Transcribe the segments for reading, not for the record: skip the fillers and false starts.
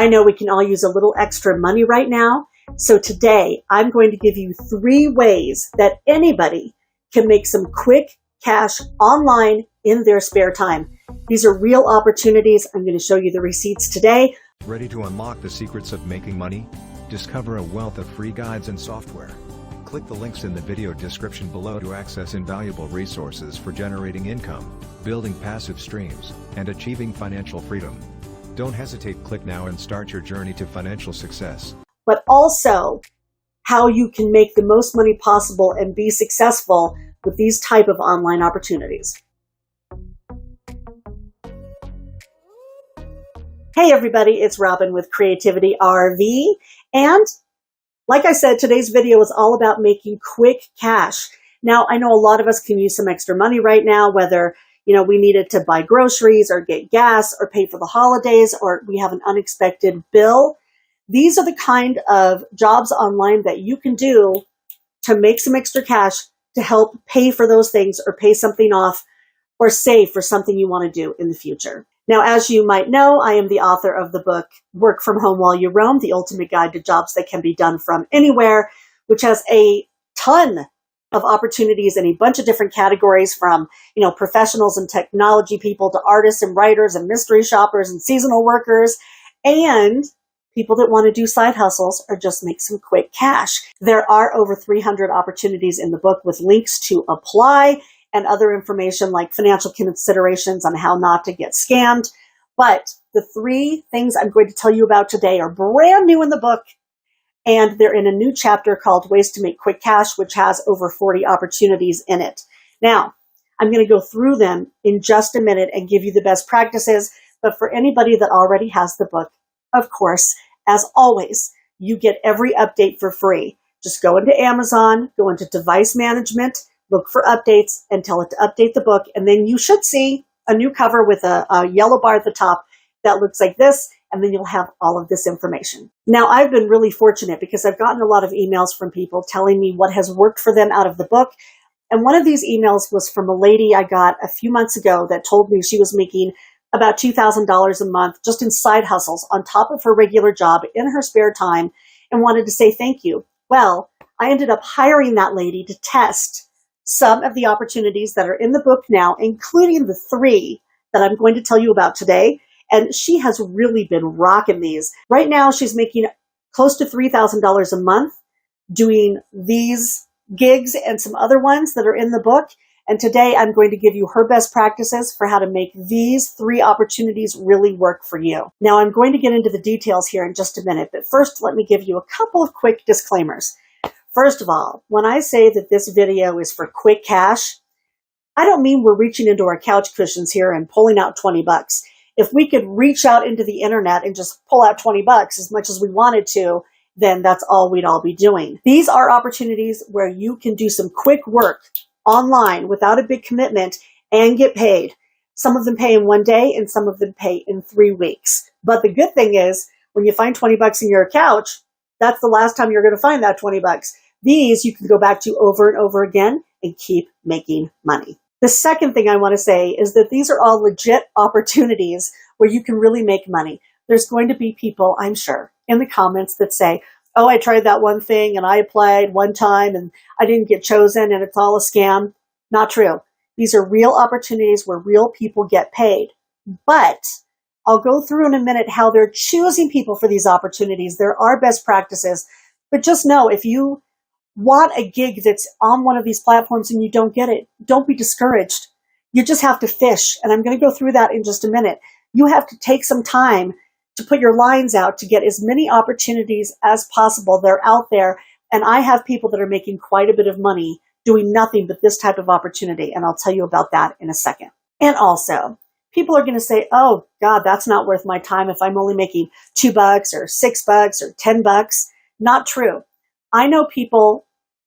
I know we can all use a little extra money right now. So today I'm going to give you 3 ways that anybody can make some quick cash online in their spare time. These are real opportunities. I'm going to show you the receipts today. Ready to unlock the secrets of making money? Discover a wealth of free guides and software. Click the links in the video description below to access invaluable resources for generating income, building passive streams, and achieving financial freedom. Don't hesitate, click now and start your journey to financial success. But also how you can make the most money possible and be successful with these type of online opportunities. Hey everybody, it's Robin with Creativity RV, and like I said, today's video is all about making quick cash. Now, I know a lot of us can use some extra money right now, whether we need it to buy groceries or get gas or pay for the holidays, or we have an unexpected bill. These are the kind of jobs online that you can do to make some extra cash to help pay for those things or pay something off or save for something you want to do in the future. Now, as you might know, I am the author of the book, Work From Home While You Roam, the ultimate guide to jobs that can be done from anywhere, which has a ton of opportunities in a bunch of different categories from, professionals and technology people to artists and writers and mystery shoppers and seasonal workers and people that want to do side hustles or just make some quick cash. There are over 300 opportunities in the book with links to apply and other information like financial considerations on how not to get scammed. But the 3 things I'm going to tell you about today are brand new in the book, and they're in a new chapter called Ways to Make Quick Cash, which has over 40 opportunities in it. Now, I'm going to go through them in just a minute and give you the best practices. But for anybody that already has the book, of course, as always, you get every update for free. Just go into Amazon, go into device management, look for updates and tell it to update the book. And then you should see a new cover with a yellow bar at the top that looks like this. And then you'll have all of this information. Now, I've been really fortunate because I've gotten a lot of emails from people telling me what has worked for them out of the book. And one of these emails was from a lady I got a few months ago that told me she was making about $2,000 a month just in side hustles on top of her regular job in her spare time and wanted to say thank you. Well, I ended up hiring that lady to test some of the opportunities that are in the book now, including the 3 that I'm going to tell you about today. And she has really been rocking these. Right now, she's making close to $3,000 a month doing these gigs and some other ones that are in the book. And today I'm going to give you her best practices for how to make these 3 opportunities really work for you. Now, I'm going to get into the details here in just a minute, but first let me give you a couple of quick disclaimers. First of all, when I say that this video is for quick cash, I don't mean we're reaching into our couch cushions here and pulling out 20 bucks. If we could reach out into the internet and just pull out 20 bucks as much as we wanted to, then that's all we'd all be doing. These are opportunities where you can do some quick work online without a big commitment and get paid. Some of them pay in 1 day and some of them pay in 3 weeks. But the good thing is when you find 20 bucks in your couch, that's the last time you're going to find that 20 bucks. These you can go back to over and over again and keep making money. The second thing I want to say is that these are all legit opportunities where you can really make money. There's going to be people, I'm sure, in the comments that say, oh, I tried that one thing and I applied one time and I didn't get chosen and it's all a scam. Not true. These are real opportunities where real people get paid. But I'll go through in a minute how they're choosing people for these opportunities. There are best practices. But just know if you want a gig that's on one of these platforms and you don't get it, don't be discouraged. You just have to fish. And I'm going to go through that in just a minute. You have to take some time to put your lines out to get as many opportunities as possible. They're out there. And I have people that are making quite a bit of money doing nothing but this type of opportunity. And I'll tell you about that in a second. And also, people are going to say, oh God, that's not worth my time if I'm only making $2 or $6 or $10. Not true. I know people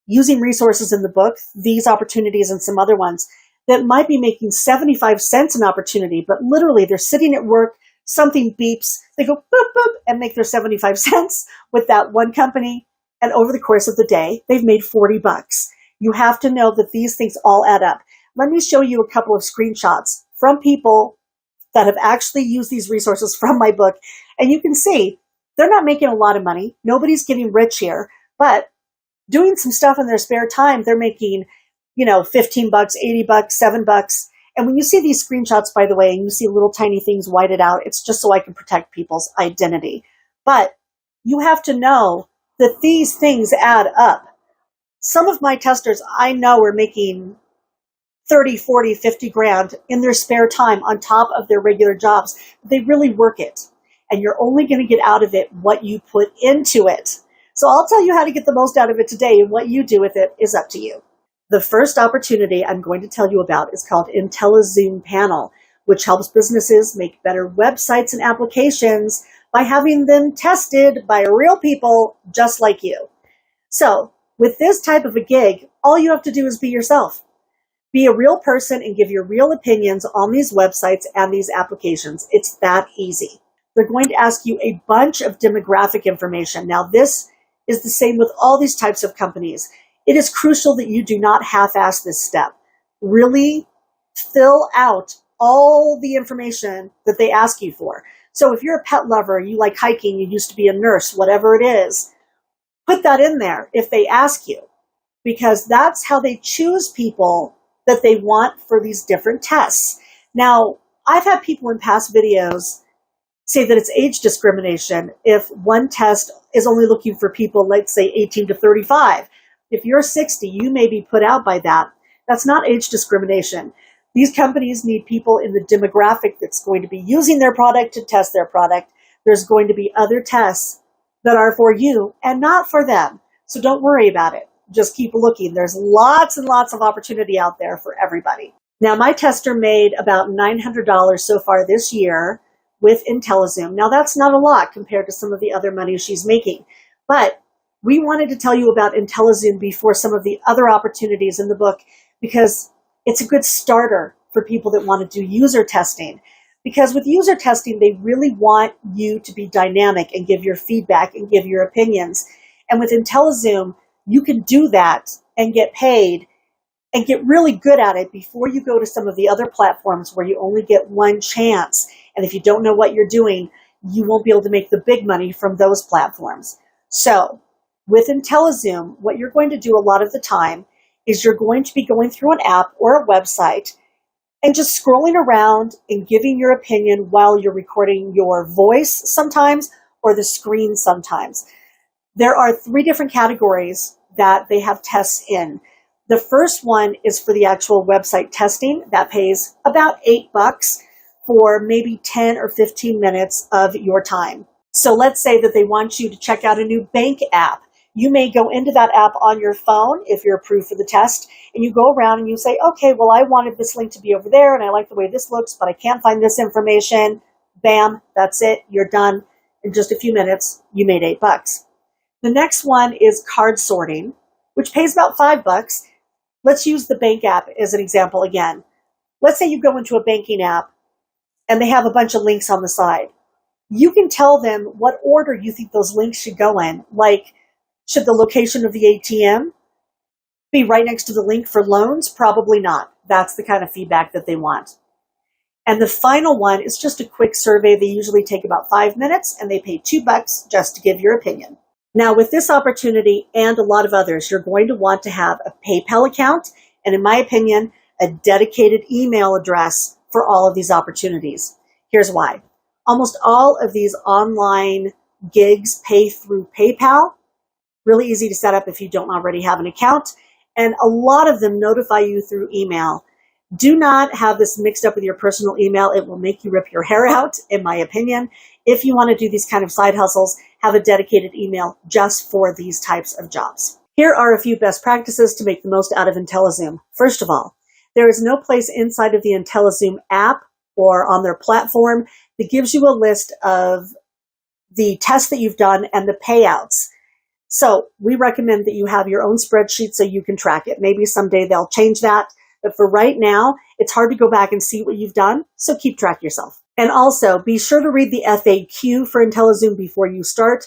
using resources in the book, these opportunities and some other ones, that might be making 75 cents an opportunity, but literally they're sitting at work, something beeps, they go boop, boop, and make their 75 cents with that one company. And over the course of the day, they've made 40 bucks. You have to know that these things all add up. Let me show you a couple of screenshots from people that have actually used these resources from my book. And you can see They're not making a lot of money. Nobody's getting rich here, but doing some stuff in their spare time, they're making, $15, $80, $7. And when you see these screenshots, by the way, and you see little tiny things whited out, it's just so I can protect people's identity. But you have to know that these things add up. Some of my testers I know are making 30, 40, 50 grand in their spare time on top of their regular jobs. They really work it. And you're only going to get out of it what you put into it. So I'll tell you how to get the most out of it today, and what you do with it is up to you. The first opportunity I'm going to tell you about is called IntelliZoom Panel, which helps businesses make better websites and applications by having them tested by real people just like you. So with this type of a gig, all you have to do is be yourself. Be a real person and give your real opinions on these websites and these applications. It's that easy. They're going to ask you a bunch of demographic information. Now, this is the same with all these types of companies. It is crucial that you do not half-ass this step. Really fill out all the information that they ask you for. So if you're a pet lover, you like hiking, you used to be a nurse, whatever it is, put that in there if they ask you, because that's how they choose people that they want for these different tests. Now, I've had people in past videos say that it's age discrimination if one test is only looking for people, let's say 18 to 35. If you're 60, you may be put out by that. That's not age discrimination. These companies need people in the demographic that's going to be using their product to test their product. There's going to be other tests that are for you and not for them. So don't worry about it. Just keep looking. There's lots and lots of opportunity out there for everybody. Now, my tester made about $900 so far this year with IntelliZoom. Now, that's not a lot compared to some of the other money she's making, but we wanted to tell you about IntelliZoom before some of the other opportunities in the book, because it's a good starter for people that want to do user testing. Because with user testing, they really want you to be dynamic and give your feedback and give your opinions. And with IntelliZoom, you can do that and get paid and get really good at it before you go to some of the other platforms where you only get one chance. And if you don't know what you're doing, you won't be able to make the big money from those platforms. So with IntelliZoom, what you're going to do a lot of the time is you're going to be going through an app or a website and just scrolling around and giving your opinion while you're recording your voice sometimes or the screen sometimes. There are 3 different categories that they have tests in. The first one is for the actual website testing. That pays about $8 for maybe 10 or 15 minutes of your time. So let's say that they want you to check out a new bank app. You may go into that app on your phone if you're approved for the test, and you go around and you say, okay, well, I wanted this link to be over there, and I like the way this looks, but I can't find this information. Bam, that's it. You're done. In just a few minutes, you made $8. The next one is card sorting, which pays about $5. Let's use the bank app as an example again. Let's say you go into a banking app and they have a bunch of links on the side. You can tell them what order you think those links should go in. Like, should the location of the ATM be right next to the link for loans? Probably not. That's the kind of feedback that they want. And the final one is just a quick survey. They usually take about 5 minutes and they pay $2 just to give your opinion. Now, with this opportunity and a lot of others, you're going to want to have a PayPal account and, in my opinion, a dedicated email address for all of these opportunities. Here's why. Almost all of these online gigs pay through PayPal. Really easy to set up if you don't already have an account. And a lot of them notify you through email. Do not have this mixed up with your personal email. It will make you rip your hair out, in my opinion. If you want to do these kind of side hustles, have a dedicated email just for these types of jobs. Here are a few best practices to make the most out of IntelliZoom. First of all, there is no place inside of the IntelliZoom app or on their platform that gives you a list of the tests that you've done and the payouts. So we recommend that you have your own spreadsheet so you can track it. Maybe someday they'll change that. But for right now, it's hard to go back and see what you've done, so keep track yourself. And also, be sure to read the FAQ for IntelliZoom before you start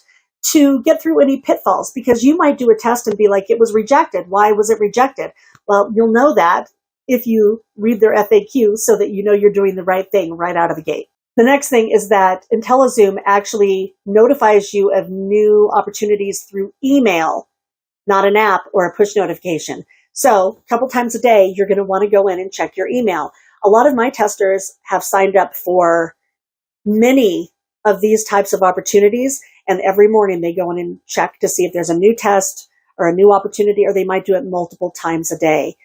to get through any pitfalls, because you might do a test and be like, it was rejected. Why was it rejected? Well, you'll know that if you read their FAQ so that you know you're doing the right thing right out of the gate. The next thing is that IntelliZoom actually notifies you of new opportunities through email, not an app or a push notification. So a couple times a day, you're going to want to go in and check your email. A lot of my testers have signed up for many of these types of opportunities, and every morning they go in and check to see if there's a new test or a new opportunity, or they might do it multiple times a day.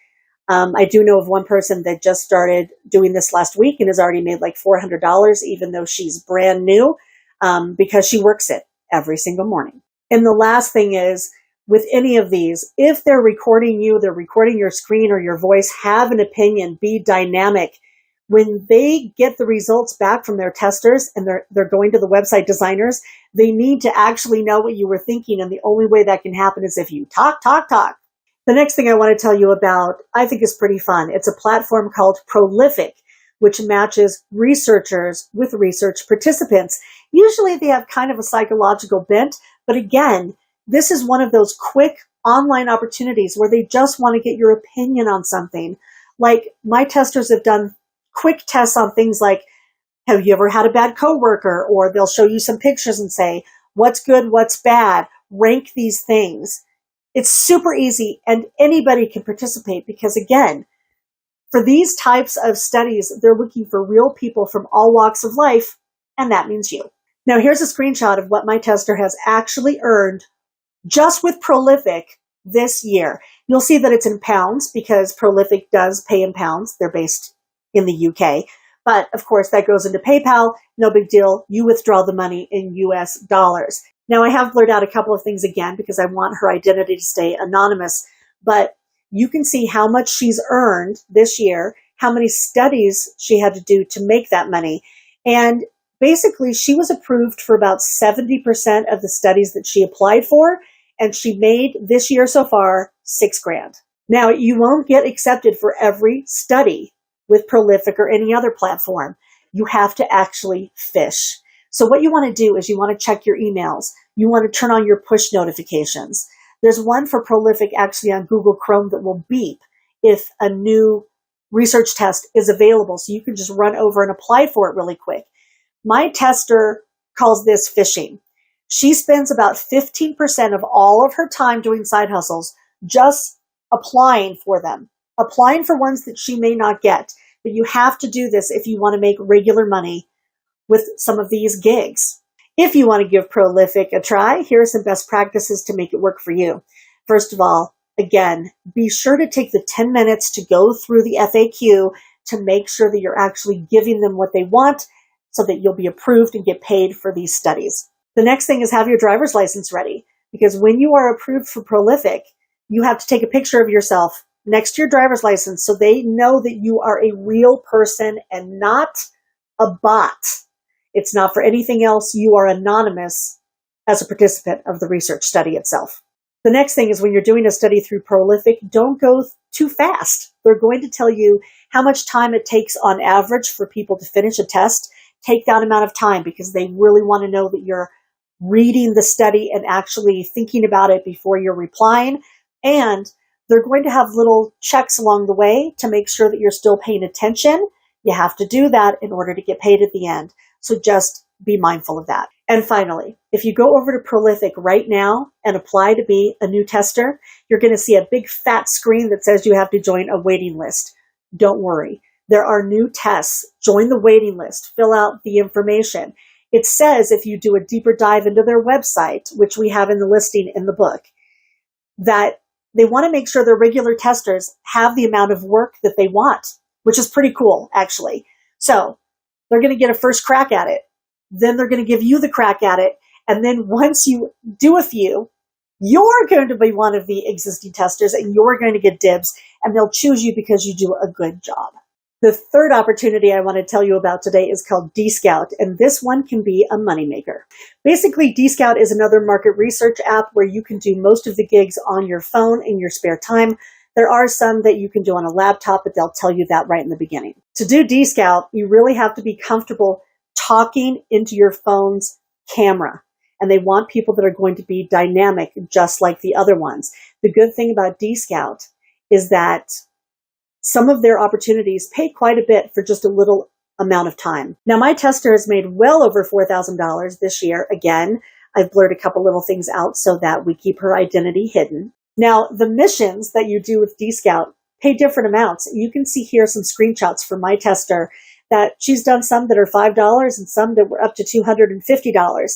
I do know of one person that just started doing this last week and has already made like $400, even though she's brand new, because she works it every single morning. And the last thing is, with any of these, if they're recording you, they're recording your screen or your voice, have an opinion, be dynamic. When they get the results back from their testers and they're going to the website designers, they need to actually know what you were thinking. And the only way that can happen is if you talk. The next thing I want to tell you about, I think is pretty fun. It's a platform called Prolific, which matches researchers with research participants. Usually they have kind of a psychological bent, but again, this is one of those quick online opportunities where they just want to get your opinion on something. Like my testers have done quick tests on things like, have you ever had a bad coworker? Or they'll show you some pictures and say, what's good, what's bad? Rank these things. It's super easy and anybody can participate because again, for these types of studies, they're looking for real people from all walks of life, and that means you. Now here's a screenshot of what my tester has actually earned just with Prolific this year. You'll see that it's in pounds because Prolific does pay in pounds. They're based in the UK. But of course, that goes into PayPal. No big deal. You withdraw the money in US dollars. Now, I have blurred out a couple of things again because I want her identity to stay anonymous. But you can see how much she's earned this year, how many studies she had to do to make that money. And basically, she was approved for about 70% of the studies that she applied for. And she made this year so far $6,000. Now, you won't get accepted for every study with Prolific or any other platform. You have to actually fish. So what you want to do is you want to check your emails. You want to turn on your push notifications. There's one for Prolific actually on Google Chrome that will beep if a new research test is available. So you can just run over and apply for it really quick. My tester calls this fishing. She spends about 15% of all of her time doing side hustles just applying for them, applying for ones that she may not get. But you have to do this if you want to make regular money with some of these gigs. If you want to give Prolific a try, here are some best practices to make it work for you. First of all, again, be sure to take the 10 minutes to go through the FAQ to make sure that you're actually giving them what they want so that you'll be approved and get paid for these studies. The next thing is have your driver's license ready, because when you are approved for Prolific, you have to take a picture of yourself next to your driver's license so they know that you are a real person and not a bot. It's not for anything else. You are anonymous as a participant of the research study itself. The next thing is when you're doing a study through Prolific, don't go too fast. They're going to tell you how much time it takes on average for people to finish a test. Take that amount of time because they really want to know that you're reading the study and actually thinking about it before you're replying. And they're going to have little checks along the way to make sure that you're still paying attention. You have to do that in order to get paid at the end. So just be mindful of that. And finally, if you go over to Prolific right now and apply to be a new tester, you're going to see a big fat screen that says you have to join a waiting list. Don't worry. There are new tests. Join the waiting list. Fill out the information. It says if you do a deeper dive into their website, which we have in the listing in the book, that they want to make sure their regular testers have the amount of work that they want, which is pretty cool, actually. So they're going to get a first crack at it. Then they're going to give you the crack at it. And then once you do a few, you're going to be one of the existing testers and you're going to get dibs and they'll choose you because you do a good job. The third opportunity I want to tell you about today is called D-Scout, and this one can be a moneymaker. Basically, D-Scout is another market research app where you can do most of the gigs on your phone in your spare time. There are some that you can do on a laptop, but they'll tell you that right in the beginning. To do D-Scout, you really have to be comfortable talking into your phone's camera, and they want people that are going to be dynamic just like the other ones. The good thing about D-Scout is that some of their opportunities pay quite a bit for just a little amount of time. Now, my tester has made well over $4,000 this year. Again, I've blurred a couple little things out so that we keep her identity hidden. Now, the missions that you do with Dscout pay different amounts. You can see here some screenshots from my tester that she's done some that are $5 and some that were up to $250.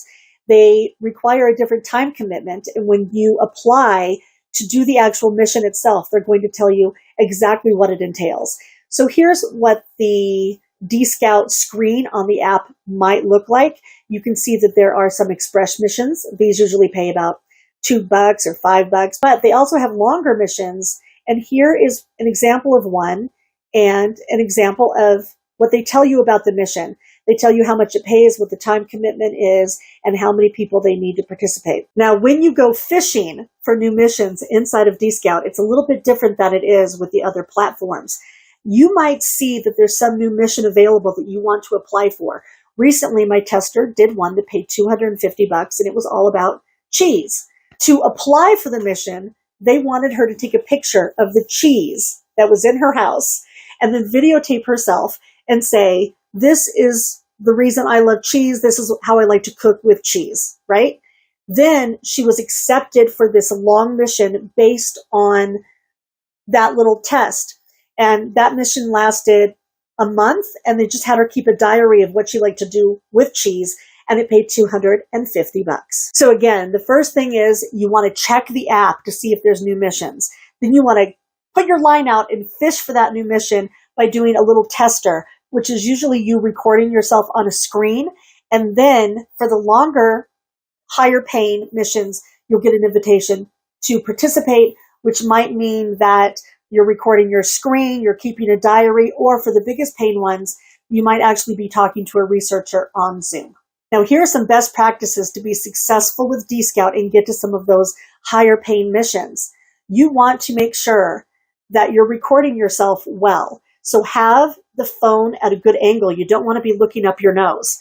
They require a different time commitment. And when you apply to do the actual mission itself, they're going to tell you exactly what it entails. So here's what the Dscout screen on the app might look like. You can see that there are some express missions. These usually pay about $2 or $5, but they also have longer missions. And here is an example of one and an example of what they tell you about the mission. They tell you how much it pays, what the time commitment is, and how many people they need to participate. Now, when you go fishing for new missions inside of Dscout, it's a little bit different than it is with the other platforms. You might see that there's some new mission available that you want to apply for. Recently, my tester did one that paid $250, and it was all about cheese. To apply for the mission, they wanted her to take a picture of the cheese that was in her house and then videotape herself and say, this is the reason I love cheese. This is how I like to cook with cheese, right? Then she was accepted for this long mission based on that little test. And that mission lasted a month, and they just had her keep a diary of what she liked to do with cheese, and it paid $250. So again, the first thing is you want to check the app to see if there's new missions. Then you want to put your line out and fish for that new mission by doing a little tester, which is usually you recording yourself on a screen. And then for the longer, higher paying missions, you'll get an invitation to participate, which might mean that you're recording your screen, you're keeping a diary, or for the biggest paying ones, you might actually be talking to a researcher on Zoom. Now, here are some best practices to be successful with Dscout and get to some of those higher paying missions. You want to make sure that you're recording yourself well. So have the phone at a good angle. You don't want to be looking up your nose.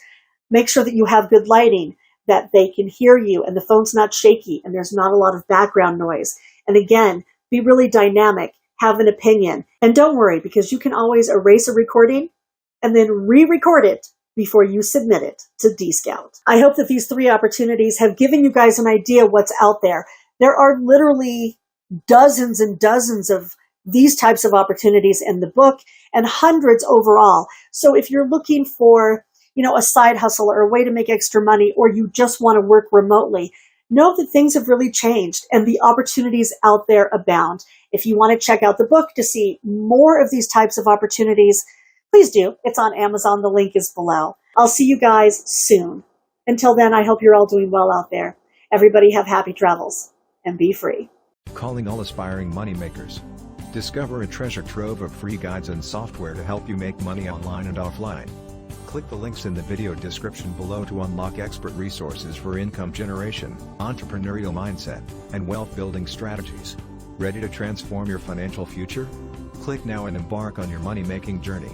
Make sure that you have good lighting, that they can hear you and the phone's not shaky and there's not a lot of background noise. And again, be really dynamic, have an opinion. And don't worry, because you can always erase a recording and then re-record it before you submit it to Dscout. I hope that these 3 opportunities have given you guys an idea what's out there. There are literally dozens and dozens of these types of opportunities in the book and hundreds overall. So if you're looking for, a side hustle or a way to make extra money, or you just want to work remotely, know that things have really changed and the opportunities out there abound. If you want to check out the book to see more of these types of opportunities, please do. It's on Amazon. The link is below. I'll see you guys soon. Until then, I hope you're all doing well out there. Everybody have happy travels and be free. Calling all aspiring moneymakers. Discover a treasure trove of free guides and software to help you make money online and offline. Click the links in the video description below to unlock expert resources for income generation, entrepreneurial mindset, and wealth building strategies. Ready to transform your financial future? Click now and embark on your money-making journey.